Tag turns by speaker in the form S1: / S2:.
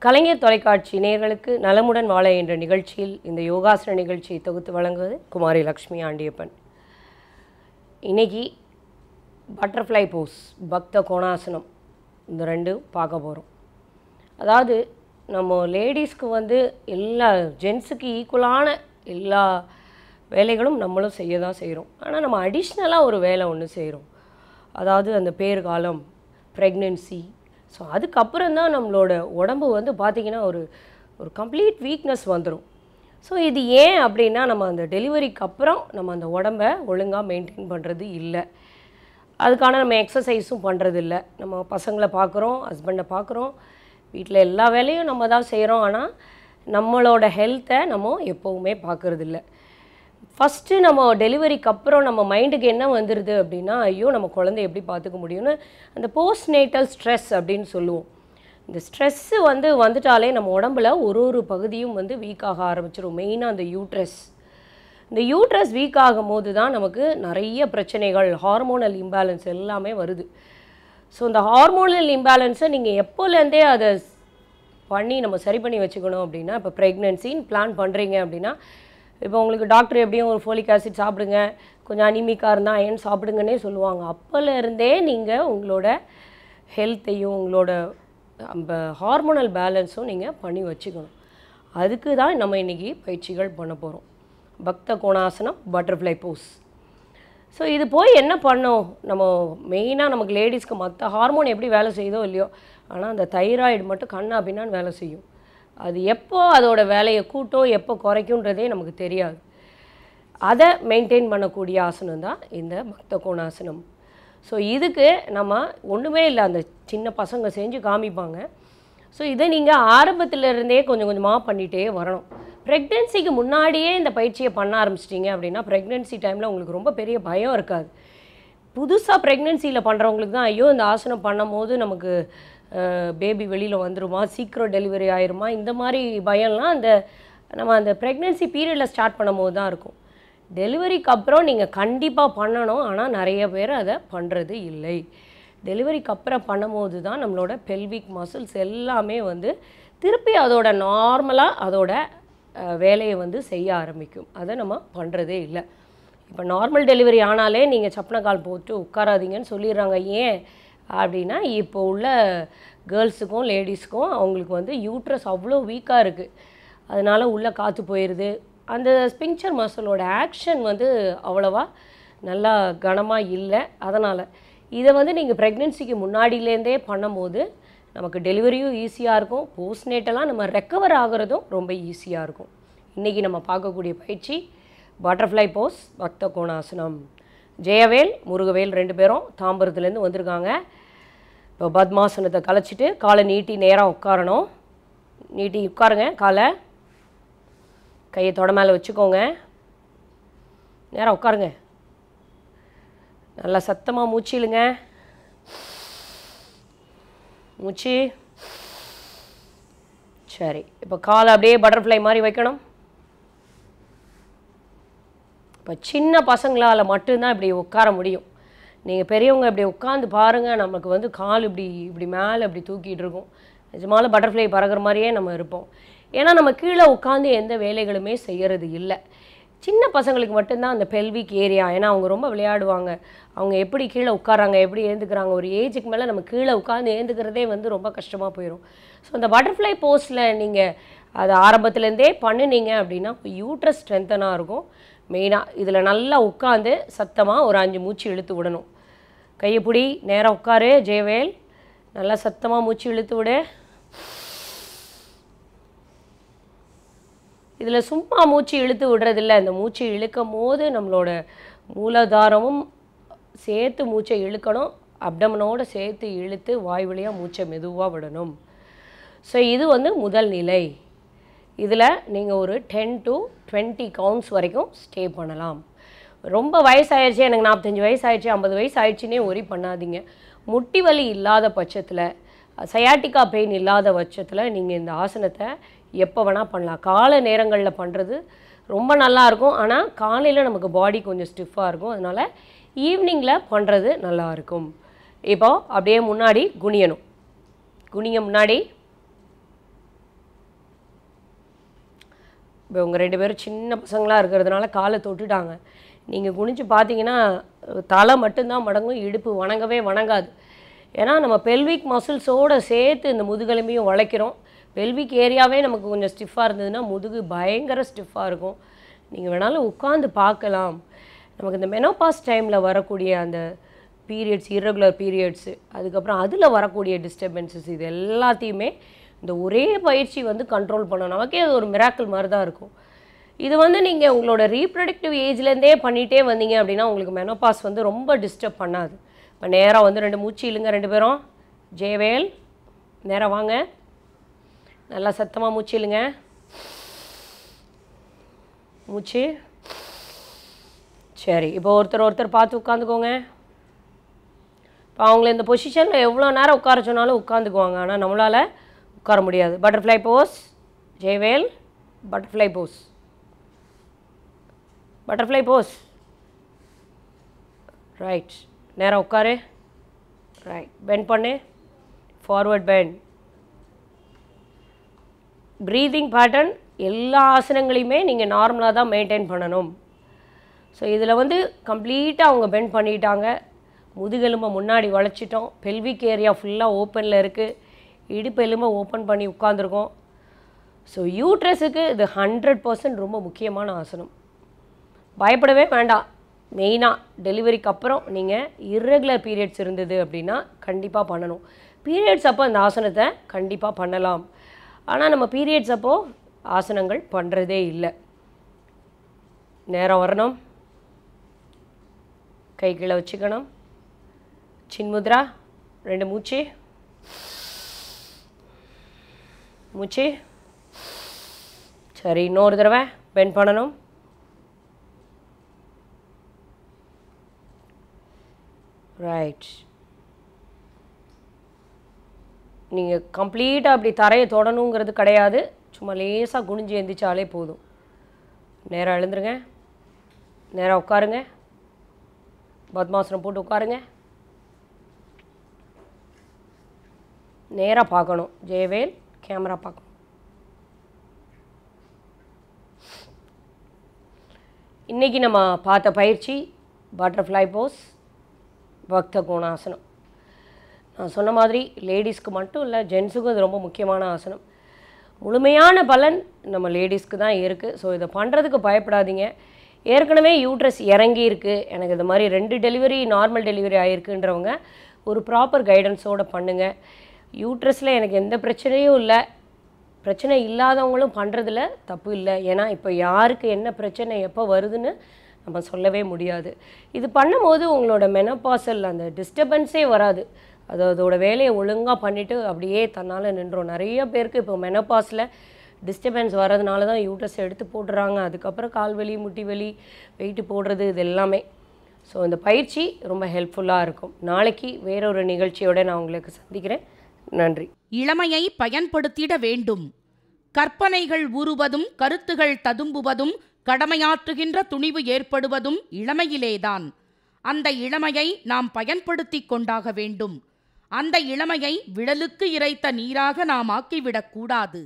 S1: கலைஞர் தொலைக்காட்சி நேயர்களுக்கு நலமுடன் வாழ என்ற நிகழ்ச்சியில் இந்த யோகாசன நிகழ்ச்சியை தொகுத்து வழங்குவது குமாரி லக்ஷ்மி ஆண்டியப்பன். இன்னைக்கு பட்டர்ஃப்ளை போஸ், பக்த கோணாசனம், இந்த ரெண்டும் பார்க்க போகிறோம். அதாவது நம்ம லேடிஸ்க்கு எல்லா ஜென்ஸுக்கு ஈக்குவலான எல்லா வேலைகளும் நம்மளும் செய்ய தான் செய்கிறோம். ஆனால் நம்ம அடிஷ்னலாக ஒரு வேலை ஒன்று செய்கிறோம். அதாவது அந்த பேறுகாலம், ப்ரெக்னென்சி. ஸோ அதுக்கப்புறம் தான் நம்மளோட உடம்பு பார்த்திங்கன்னா ஒரு கம்ப்ளீட் வீக்னஸ் வந்துடும். ஸோ இது ஏன் அப்படின்னா, நம்ம அந்த டெலிவரிக்கு அப்புறம் நம்ம அந்த உடம்பை ஒழுங்காக மெயின்டைன் பண்ணுறது இல்லை. அதுக்கான நம்ம எக்ஸசைஸும் பண்ணுறது இல்லை. நம்ம பசங்களை பார்க்குறோம், ஹஸ்பண்டை பார்க்குறோம், வீட்டில் எல்லா வேலையும் நம்ம தான் செய்கிறோம். ஆனால் நம்மளோட ஹெல்த்தை நம்ம எப்போவுமே பார்க்குறதில்ல. ஃபஸ்ட்டு நம்ம டெலிவரிக்கு அப்புறம் நம்ம மைண்டுக்கு என்ன வந்துடுது அப்படின்னா, ஐயோ நம்ம குழந்தைய எப்படி பார்த்துக்க முடியும்னு அந்த போஸ்ட் நேட்டல் ஸ்ட்ரெஸ் அப்படின்னு சொல்லுவோம். இந்த ஸ்ட்ரெஸ்ஸு வந்துட்டாலே நம்ம உடம்புல ஒரு பகுதியும் வீக்காக ஆரம்பிச்சிடும். மெயினாக அந்த யூட்ரஸ். இந்த யூட்ரஸ் வீக் ஆகும் போது தான் நமக்கு நிறைய பிரச்சனைகள், ஹார்மோனல் இம்பேலன்ஸ் எல்லாமே வருது. ஸோ இந்த ஹார்மோனல் இம்பேலன்ஸை நீங்கள் எப்போலேருந்தே அதை பண்ணி நம்ம சரி பண்ணி வச்சுக்கணும் அப்படின்னா, இப்போ ப்ரெக்னென்சின்னு பிளான் பண்ணுறீங்க அப்படின்னா, இப்போ உங்களுக்கு டாக்டர் எப்படியும் ஒரு ஃபோலிக் ஆசிட் சாப்பிடுங்க, கொஞ்சம் அனிமிக்காக இருந்தால் அயன் சாப்பிடுங்கன்னே சொல்லுவாங்க. அப்போலேருந்தே நீங்கள் உங்களோட ஹெல்த்தையும் உங்களோட அந்த ஹார்மோனல் பேலன்ஸும் நீங்கள் பண்ணி வச்சுக்கணும். அதுக்கு தான் நம்ம இன்றைக்கி பயிற்சிகள் பண்ண போகிறோம். பக்த கோணாசனம், பட்டர்ஃப்ளை போஸ். ஸோ இது போய் என்ன பண்ணோம், நம்ம மெயினாக நமக்கு லேடிஸ்க்கு மற்ற ஹார்மோன் எப்படி வேலை செய்யுதோ இல்லையோ, ஆனால் அந்த தைராய்டு மட்டும் கண்ணா பின்னான்னு வேலை செய்யும். அது எப்போ அதோட வேலையை கூட்டும், எப்போ குறைக்கும்ன்றதே நமக்கு தெரியாது. அதை மெயின்டைன் பண்ணக்கூடிய ஆசனம் தான் இந்த பக்த கோணாசனம். ஸோ இதுக்கு நம்ம ஒன்றுமே இல்லை, அந்த சின்ன பசங்க செஞ்சு காமிப்பாங்க. ஸோ இதை நீங்கள் ஆரம்பத்திலேருந்தே கொஞ்சம் கொஞ்சமாக பண்ணிகிட்டே வரணும். ப்ரெக்னென்சிக்கு முன்னாடியே இந்த பயிற்சியை பண்ண ஆரம்பிச்சிட்டிங்க அப்படின்னா, ப்ரெக்னென்சி டைமில் உங்களுக்கு ரொம்ப பெரிய பயம் இருக்காது. புதுசாக ப்ரெக்னென்சியில் பண்ணுறவங்களுக்கு தான் ஐயோ இந்த ஆசனம் பண்ணும் போது நமக்கு பேபி வெளியில் வந்துடுமா, சீக்கிரம் டெலிவரி ஆயிருமா, இந்த மாதிரி பயம்லாம் நம்ம அந்த ப்ரெக்னென்சி பீரியடில் ஸ்டார்ட் பண்ணும் போது தான் இருக்கும். டெலிவரிக்கு அப்புறம் நீங்கள் கண்டிப்பாக பண்ணணும். ஆனால் நிறைய பேர் அதை பண்ணுறது இல்லை. டெலிவரிக்கு அப்புறம் பண்ணும்போது தான் நம்மளோட பெல்விக் மசில்ஸ் எல்லாமே திருப்பி அதோட நார்மலாக அதோட வேலையை செய்ய ஆரம்பிக்கும். அதை நம்ம பண்ணுறதே இல்லை. இப்போ நார்மல் டெலிவரி ஆனாலே நீங்கள் சப்பன கால் போட்டு உட்காராதீங்கன்னு சொல்லிடுறாங்க. ஏன் அப்படின்னா, இப்போ உள்ள கேர்ள்ஸுக்கும் லேடிஸுக்கும் அவங்களுக்கு யூட்ரஸ் அவ்வளோ வீக்காக இருக்குது. அதனால் உள்ளே காற்று போயிடுது. அந்த ஸ்பிங்க்சர் மசிலோட ஆக்ஷன் அவ்வளோவா நல்லா கனமாக இல்லை. அதனால் இதை நீங்கள் ப்ரெக்னென்சிக்கு முன்னாடியிலேருந்தே பண்ணும்போது நமக்கு டெலிவரியும் ஈஸியாக இருக்கும். போஸ்ட்நேட்டெல்லாம் நம்ம ரெக்கவர் ஆகிறதும் ரொம்ப ஈஸியாக இருக்கும். இன்றைக்கி நம்ம பார்க்கக்கூடிய பயிற்சி பட்டர்ஃப்ளை போஸ், பக்த கோணாசனம். ஜெயவேல், முருகவேல் 2 பேரும் தாம்பரத்துலேருந்து வந்திருக்காங்க. இப்போ பத்மாசனத்தை கலைச்சிட்டு காலை நீட்டி நேராக உட்காரணும். நீட்டி உட்காருங்க. காலை கையை தொட மேலே வச்சுக்கோங்க. நேராக உட்காருங்க. நல்லா சத்தமாக மூச்சு இழுங்க. மூச்சு. சரி, இப்போ காலை அப்படியே பட்டர்ஃப்ளை மாதிரி வைக்கணும். இப்போ சின்ன பசங்களால் மட்டும்தான் இப்படி உட்கார முடியும். நீங்கள் பெரியவங்க இப்படி உட்காந்து பாருங்கள், நமக்கு கால் இப்படி மேலே இப்படி தூக்கிட்டு இருக்கும். நிஜமால பட்டர்ஃப்ளை பறக்கிற மாதிரியே நம்ம இருப்போம். ஏன்னா நம்ம கீழே உட்காந்து எந்த வேலைகளுமே செய்கிறது இல்லை. சின்ன பசங்களுக்கு மட்டும்தான் அந்த பெல்விக் ஏரியா. ஏன்னா அவங்க ரொம்ப விளையாடுவாங்க. அவங்க எப்படி கீழே உட்காராங்க, எப்படி ஏந்துக்கிறாங்க. ஒரு ஏஜுக்கு மேலே நம்ம கீழே உட்காந்து ஏந்துக்கிறதே ரொம்ப கஷ்டமாக போயிடும். ஸோ அந்த பட்டர்ஃப்ளை போஸில் நீங்கள் அதை ஆரம்பத்துலேருந்தே பண்ணினீங்க அப்படின்னா யூட்ரஸ் ஸ்ட்ரென்த்தனாக இருக்கும். மெயினாக இதில் நல்லா உட்காந்து சத்தமாக ஒரு 5 மூச்சு இழுத்து விடணும். கையை பிடி, நேராக உட்காரு. ஜெயவேல், நல்லா சத்தமாக மூச்சு இழுத்து விடு. இதில் சும்மா மூச்சு இழுத்து விடுறதில்ல. இந்த மூச்சு இழுக்கும் போது நம்மளோட மூலாதாரமும் சேர்த்து மூச்சை இழுக்கணும். அப்டமனோடு சேர்த்து இழுத்து வாய் வழியாக மூச்சை மெதுவாக விடணும். ஸோ இது முதல் நிலை. இதில் நீங்கள் ஒரு 10 to 20 கவுண்ட்ஸ் வரைக்கும் ஸ்டே பண்ணலாம். ரொம்ப வயசாகிடுச்சு, எனக்கு 45 வயசு ஆயிடுச்சு, 50 வயசு ஆயிடுச்சுன்னே ஒரி பண்ணாதீங்க. முட்டி வலி இல்லாத பட்சத்தில், சயாட்டிக்கா பெயின் இல்லாத பட்சத்தில் நீங்கள் இந்த ஆசனத்தை எப்போ வேணால் பண்ணலாம். காலை நேரங்களில் பண்ணுறது ரொம்ப நல்லாயிருக்கும். ஆனால் காலையில் நமக்கு பாடி கொஞ்சம் ஸ்டிஃபாக இருக்கும். அதனால் ஈவினிங்கில் பண்ணுறது நல்லாயிருக்கும். இப்போது அப்படியே முன்னாடி குனியணும். குனிங்க. முன்னாடி இப்போ உங்கள் 2 பேரும் சின்ன பசங்களாக இருக்கிறதுனால காலை தொட்டுட்டாங்க. நீங்கள் குனிஞ்சு பார்த்தீங்கன்னா தலை மட்டும்தான் மடங்கும், இடுப்பு வணங்கவே வணங்காது. ஏன்னா நம்ம பெல்விக் மசில்ஸோடு சேர்த்து இந்த முதுகெலும்பையும் வளைக்கிறோம். பெல்விக் ஏரியாவே நமக்கு கொஞ்சம் ஸ்டிஃபாக இருந்ததுன்னா முதுகு பயங்கர ஸ்டிஃபாக இருக்கும். நீங்கள் வேணாலும் உட்காந்து பார்க்கலாம். நமக்கு இந்த மெனோபாஸ் டைமில் வரக்கூடிய அந்த பீரியட்ஸ், இர்ரெகுலர் பீரியட்ஸு, அதுக்கப்புறம் அதில் வரக்கூடிய டிஸ்டர்பன்சஸ், இது எல்லாத்தையுமே இந்த ஒரே பயிற்சி வந்து கண்ட்ரோல் பண்ணணும். நமக்கே அது ஒரு மிராக்கிள் மாதிரி தான் இருக்கும். இது வந்து நீங்கள் உங்களோட ரீப்ரொடக்டிவ் ஏஜ்லேருந்தே பண்ணிகிட்டே வந்தீங்க அப்படின்னா உங்களுக்கு மெனோபாஸ் வந்து ரொம்ப டிஸ்டர்ப் பண்ணாது. இப்போ நேராக வந்து 2 மூச்சு இழுங்க 2 பேரும். ஜெயவேல் நேராக வாங்க, நல்லா சத்தமாக மூச்சு இழுங்க. மூச்சு. சரி, இப்போ ஒருத்தர் பார்த்து உட்காந்துக்கோங்க. இப்போ அவங்கள இந்த பொசிஷனில் எவ்வளோ நேரம் உட்கார சொன்னாலும் உட்காந்துக்குவாங்க. ஆனால் நம்மளால் உட்கார முடியாது. Butterfly pose. Jayavel butterfly pose. Butterfly pose. Right, நேராக உட்காரு. ரைட், பெண்ட் பண்ணு. Forward bend. ப்ரீதிங் பேட்டர்ன் எல்லா ஆசனங்களையுமே நீங்கள் நார்மலாக தான் மெயின்டைன் பண்ணணும். ஸோ இதில் வந்து கம்ப்ளீட்டாக அவங்க பெண்ட் பண்ணிட்டாங்க. முதுகெலும்பை முன்னாடி வளைச்சிட்டோம். பெல்விக் ஏரியா ஃபுல்லாக ஓப்பனில் இருக்குது. இடுப்பு எலும்பை ஓப்பன் பண்ணி உட்காந்துருக்கோம். ஸோ யூட்ரஸுக்கு இது 100% ரொம்ப முக்கியமான ஆசனம். பயப்படவே வேண்டாம். மெயினாக டெலிவரிக்கு அப்புறம் நீங்கள் இர்ரெகுலர் பீரியட்ஸ் இருந்தது அப்படின்னா கண்டிப்பாக பண்ணணும். பீரியட்ஸ் அப்போ அந்த ஆசனத்தை கண்டிப்பாக பண்ணலாம். ஆனால் நம்ம பீரியட்ஸ் அப்போது ஆசனங்கள் பண்ணுறதே இல்லை. நேரம் வரணும். கை கீழே வச்சுக்கணும். சின்முத்ரா. 2 மூச்சு. மூச்சு. சரி, இன்னொரு தடவை பெண்ட் பண்ணணும். ரைட். நீங்கள் கம்ப்ளீட்டாக அப்படி தரையை தொடணுங்கிறது கிடையாது. சும்மா லேசாக குனிஞ்சு எந்திரிச்சாலே போதும். நேராக எழுந்துருங்க. நேராக உட்காருங்க. பத்மாசனம் போட்டு உட்காருங்க. நேராக பார்க்கணும். ஜெயவேல் கேமரா பார்க்கணும். இன்றைக்கி நம்ம பார்த்த பயிற்சி பட்டர்ஃப்ளை போஸ், பக்த கோணாசனம். நான் சொன்ன மாதிரி லேடிஸ்க்கு மட்டும் இல்லை, ஜென்ஸுக்கும் இது ரொம்ப முக்கியமான ஆசனம். முழுமையான பலன் நம்ம லேடிஸ்க்கு தான் இருக்குது. ஸோ இதை பண்ணுறதுக்கு பயப்படாதீங்க. ஏற்கனவே யூட்ரஸ் இறங்கி இருக்குது, எனக்கு இது மாதிரி 2 டெலிவரி நார்மல் டெலிவரி ஆகிருக்குன்றவங்க ஒரு ப்ராப்பர் கைடன்ஸோடு பண்ணுங்கள். யூட்ரஸில் எனக்கு எந்த பிரச்சனையும் இல்லை, பிரச்சனை இல்லாதவங்களும் பண்ணுறதுல தப்பு இல்லை. ஏன்னா இப்போ யாருக்கு என்ன பிரச்சனை எப்போ வருதுன்னு நம்ம சொல்லவே முடியாது. இது பண்ணும்போது உங்களோட மெனோபாசல் அந்த டிஸ்டர்பன்ஸே வராது. அதோட வேலையை ஒழுங்காக பண்ணிவிட்டு அப்படியே தன்னால் நின்றோம். நிறைய பேருக்கு இப்போ மெனோபாஸில் டிஸ்டர்பன்ஸ் வர்றதுனால தான் யூட்ரஸ் எடுத்து போடுறாங்க. அதுக்கப்புறம் கால் வலி, முட்டி வலி, வெயிட்டு போடுறது, இது எல்லாமே. ஸோ இந்த பயிற்சி ரொம்ப ஹெல்ப்ஃபுல்லாக இருக்கும். நாளைக்கு வேறொரு நிகழ்ச்சியோடு நான் உங்களுக்கு சந்திக்கிறேன். நன்றி.
S2: இளமையை பயன்படுத்திட வேண்டும். கற்பனைகள் உருவதும் கருத்துகள் ததும்புவதும் கடமையாற்றுகின்ற துணிவு ஏற்படுவதும் இளமையிலேதான். அந்த இளமையை நாம் பயன்படுத்தி கொண்டாக வேண்டும். அந்த இளமையை விழலுக்கு இறைத்த நீராக நாம் ஆக்கிவிடக்கூடாது.